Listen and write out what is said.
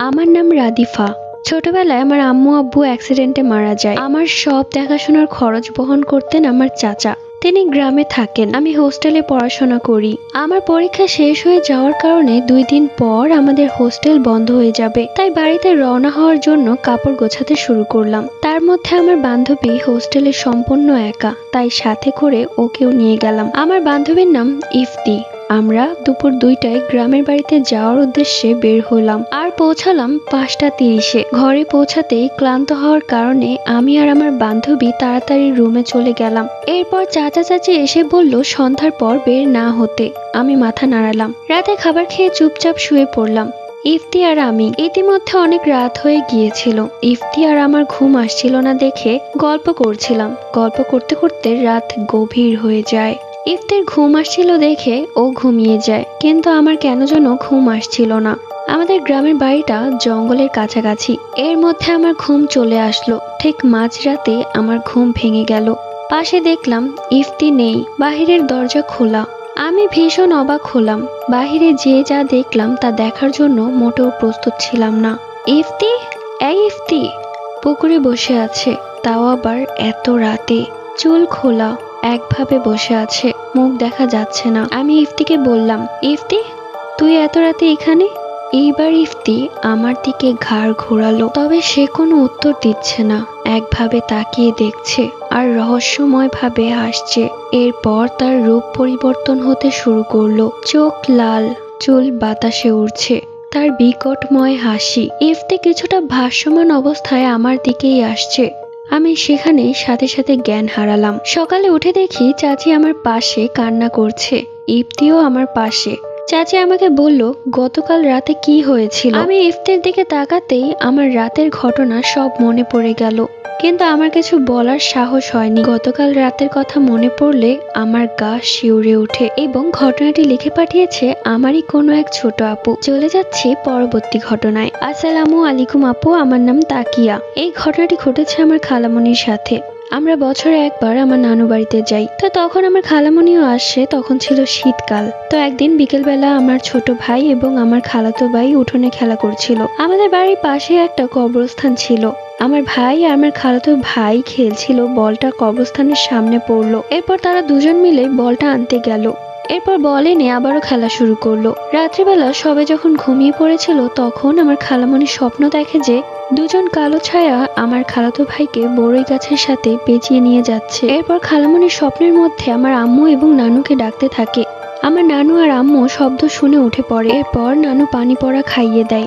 আমার নাম রাদিফা। ছোটবেলায় আমার আম্মু আব্বু অ্যাক্সিডেন্টে মারা যায়। আমার সব দেখাশোনার খরচ বহন করতেন আমার চাচা। তিনি গ্রামে থাকেন, আমি হোস্টেলে পড়াশোনা করি। আমার পরীক্ষা শেষ হয়ে যাওয়ার কারণে 2 দিন পর আমাদের হোস্টেল বন্ধ হয়ে যাবে, তাই বাড়িতে রওনা হওয়ার জন্য কাপড় গোছাতে শুরু করলাম। তার মধ্যে আমার বান্ধবী হোস্টেলে সম্পূর্ণ একা, তাই সাথে করে ওকেও নিয়ে গেলাম। আমার বান্ধবীর নাম ইফতি। আমরা দুপুর 2টায় গ্রামের বাড়িতে যাওয়ার উদ্দেশ্যে বের হলাম আর পৌঁছালাম 5টা 30-এ। ঘরে পৌঁছাতেই ক্লান্ত হওয়ার কারণে আমি আর আমার বান্ধবী তাড়াতাড়ি রুমে চলে গেলাম। এরপর চাচা চাচি এসে বলল সন্ধ্যার পর বের না হতে। আমি মাথা নাড়ালাম। রাতে খাবার খেয়ে চুপচাপ শুয়ে পড়লাম। ইফতি আর আমি। ইতিমধ্যে অনেক রাত হয়ে গিয়েছিল। ইফতি আর আমার ঘুম আসছিল না দেখে গল্প করছিলাম। গল্প করতে করতে রাত গভীর হয়ে যায়। ইফতির ঘুম আসছিল দেখে ও ঘুমিয়ে যায়, কিন্তু আমার কেন যেন ঘুম আসছিল না। আমাদের গ্রামের বাড়িটা জঙ্গলের কাছাকাছি। এর মধ্যে আমার ঘুম চলে আসলো। ঠিক মাঝরাতে আমার ঘুম ভেঙে গেল। পাশে দেখলাম ইফতি নেই, বাহিরের দরজা খোলা। আমি ভীষণ অবাক হলাম। বাহিরে যে যা দেখলাম তা দেখার জন্য মোটেও প্রস্তুত ছিলাম না। ইফতি, এই ইফতি পুকুরে বসে আছে, তাও আবার এত রাতে। চুল খোলা, একভাবে বসে আছে, মুখ দেখা যাচ্ছে না। আমি ইফতিকে বললাম, ইফতি তুই এত রাতে এখানে? এইবার ইফতি আমার দিকে ঘাড় ঘোরালো, তবে সে কোনো উত্তর দিচ্ছে না। একভাবে তাকিয়ে দেখছে আর রহস্যময় ভাবে হাসছে। এরপর তার রূপ পরিবর্তন হতে শুরু করলো। চোখ লাল, চুল বাতাসে উড়ছে, তার বিকটময় হাসি। ইফতি কিছুটা ভাসমান অবস্থায় আমার দিকেই আসছে। আমি সেখানে সাথে সাথে জ্ঞান হারালাম। সকালে উঠে দেখি চাচি আমার পাশে কান্না করছে, ইফতিও আমার পাশে। চাচি আমাকে বলল গতকাল রাতে কি হয়েছিল। আমি ইফতির দিকে তাকাতেই আমার রাতের ঘটনা সব মনে পড়ে গেল, কিন্তু আমার কিছু বলার সাহস হয়নি। গতকাল রাতের কথা মনে পড়লে আমার গা শিউরে ওঠে এবং ঘটনাটি লিখে পাঠিয়েছে আমারই কোনো এক ছোট আপু। চলে যাচ্ছে পরবর্তী ঘটনায়। আসসালামু আলাইকুম আপু, আমার নাম তাকিয়া। এই ঘটনাটি ঘটেছে আমার খালামণির সাথে। আমরা বছরে একবার আমার নানু বাড়িতে যাই, তো তখন আমার খালামণিও আসে। তখন ছিল শীতকাল। তো একদিন বিকেলবেলা আমার ছোট ভাই এবং আমার খালাতো ভাই উঠোনে খেলা করছিল। আমাদের বাড়ির পাশে একটা কবরস্থান ছিল। আমার ভাই আর আমার খালাতো ভাই খেলছিল, বলটা কবরস্থানের সামনে পড়লো। এরপর তারা দুজন মিলে বলটা আনতে গেল। এরপর বল এনে আবারও খেলা শুরু করলো। রাত্রিবেলা সবাই যখন ঘুমিয়ে পড়েছিল তখন আমার খালামণি স্বপ্ন দেখে যে দুজন কালো ছায়া আমার খালাতো ভাইকে বড়ই গাছের সাথে পেঁচিয়ে নিয়ে যাচ্ছে। এরপর খালামণির স্বপ্নের মধ্যে আমার আম্মু এবং নানুকে ডাকতে থাকে। আমার নানু আর আম্মু শব্দ শুনে উঠে পড়ে। এরপর নানু পানি পড়া খাইয়ে দেয়।